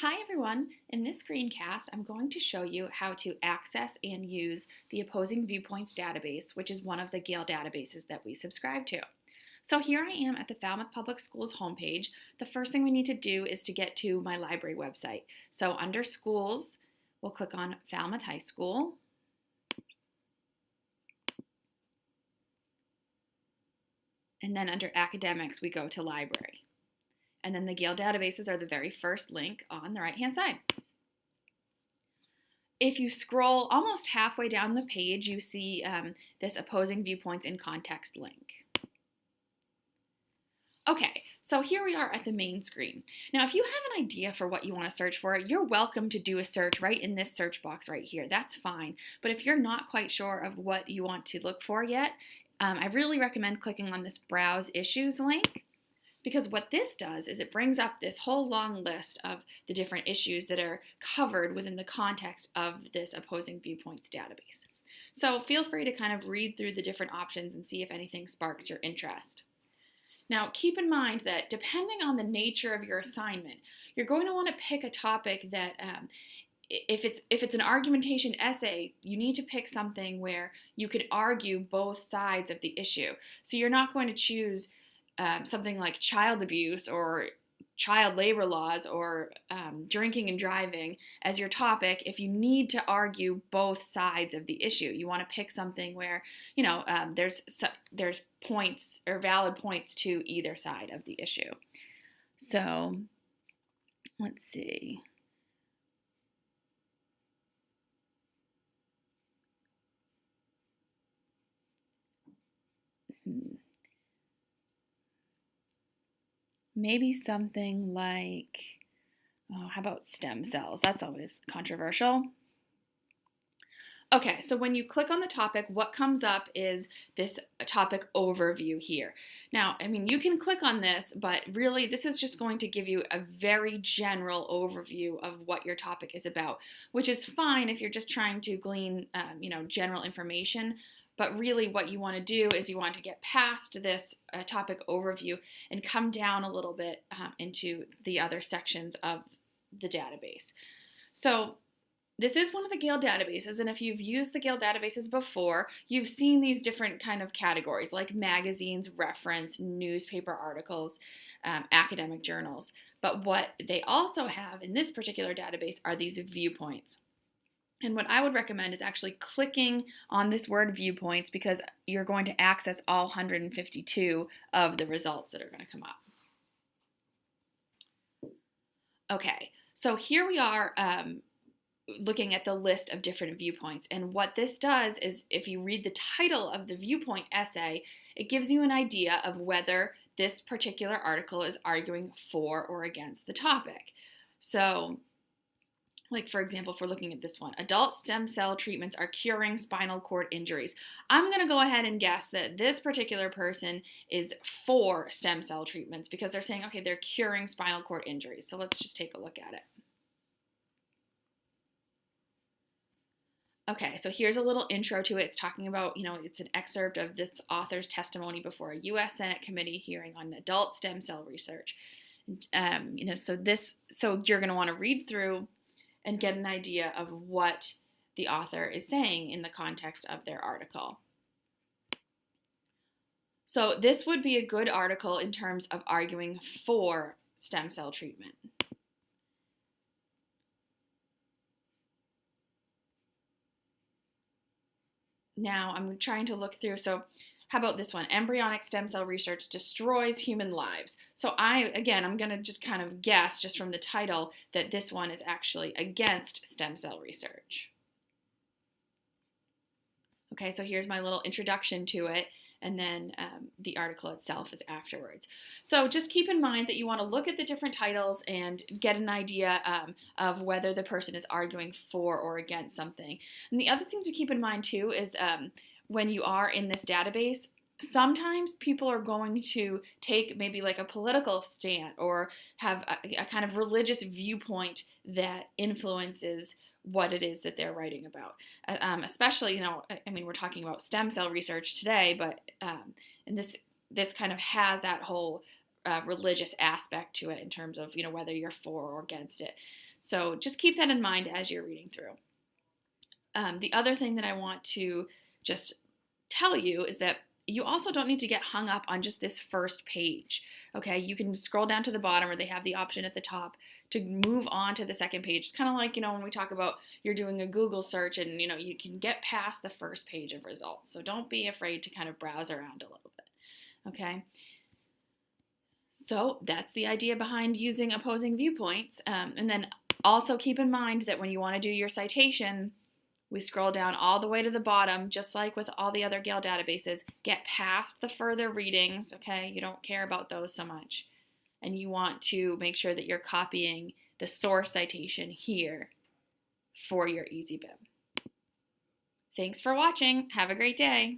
Hi everyone! In this screencast, I'm going to show you how to access and use the Opposing Viewpoints database, which is one of the Gale databases that we subscribe to. So here I am at the Falmouth Public Schools homepage. The first thing we need to do is to get to my library website. So under Schools, we'll click on Falmouth High School. And then under Academics, we go to Library. And then the Gale databases are the very first link on the right-hand side. If you scroll almost halfway down the page, you see this Opposing Viewpoints in Context link. Okay, so here we are at the main screen. Now, if you have an idea for what you want to search for, you're welcome to do a search right in this search box right here. That's fine. But if you're not quite sure of what you want to look for yet, I really recommend clicking on this Browse Issues link. Because what this does is it brings up this whole long list of the different issues that are covered within the context of this Opposing Viewpoints database. So feel free to kind of read through the different options and see if anything sparks your interest. Now keep in mind that depending on the nature of your assignment, you're going to want to pick a topic that if it's an argumentation essay, you need to pick something where you could argue both sides of the issue. So you're not going to choose something like child abuse or child labor laws or drinking and driving as your topic if you need to argue both sides of the issue. You want to pick something where, there's points or valid points to either side of the issue. So let's see. Maybe something like, how about stem cells? That's always controversial. Okay, so when you click on the topic, what comes up is this topic overview here. Now, you can click on this, but really this is just going to give you a very general overview of what your topic is about, which is fine if you're just trying to glean, general information. But really what you want to do is you want to get past this topic overview and come down a little bit into the other sections of the database. So this is one of the Gale databases, and if you've used the Gale databases before, you've seen these different kind of categories like magazines, reference, newspaper articles, academic journals. But what they also have in this particular database are these viewpoints. And what I would recommend is actually clicking on this word viewpoints because you're going to access all 152 of the results that are going to come up. Okay, so here we are looking at the list of different viewpoints. And what this does is if you read the title of the viewpoint essay, it gives you an idea of whether this particular article is arguing for or against the topic. So, like, for example, if we're looking at this one, adult stem cell treatments are curing spinal cord injuries. I'm going to go ahead and guess that this particular person is for stem cell treatments because they're saying, okay, they're curing spinal cord injuries. So let's just take a look at it. Okay, so here's a little intro to it. It's talking about, it's an excerpt of this author's testimony before a U.S. Senate committee hearing on adult stem cell research. So you're going to want to read through and get an idea of what the author is saying in the context of their article. So this would be a good article in terms of arguing for stem cell treatment. Now I'm trying to look through, so how about this one? Embryonic stem cell research destroys human lives. So I'm going to just kind of guess just from the title that this one is actually against stem cell research. Okay, so here's my little introduction to it, and then the article itself is afterwards. So just keep in mind that you want to look at the different titles and get an idea of whether the person is arguing for or against something. And the other thing to keep in mind too is when you are in this database, sometimes people are going to take maybe like a political stand or have a kind of religious viewpoint that influences what it is that they're writing about. Especially, we're talking about stem cell research today, but and this kind of has that whole religious aspect to it in terms of, whether you're for or against it. So just keep that in mind as you're reading through. The other thing that I want to just tell you is that you also don't need to get hung up on just this first page. Okay, you can scroll down to the bottom, or they have the option at the top to move on to the second page. It's kind of like, when we talk about you're doing a Google search and, you can get past the first page of results. So don't be afraid to kind of browse around a little bit. Okay. So that's the idea behind using opposing viewpoints. And then also keep in mind that when you want to do your citation, we scroll down all the way to the bottom, just like with all the other Gale databases. Get past the further readings, okay? You don't care about those so much. And you want to make sure that you're copying the source citation here for your EasyBib. Thanks for watching. Have a great day.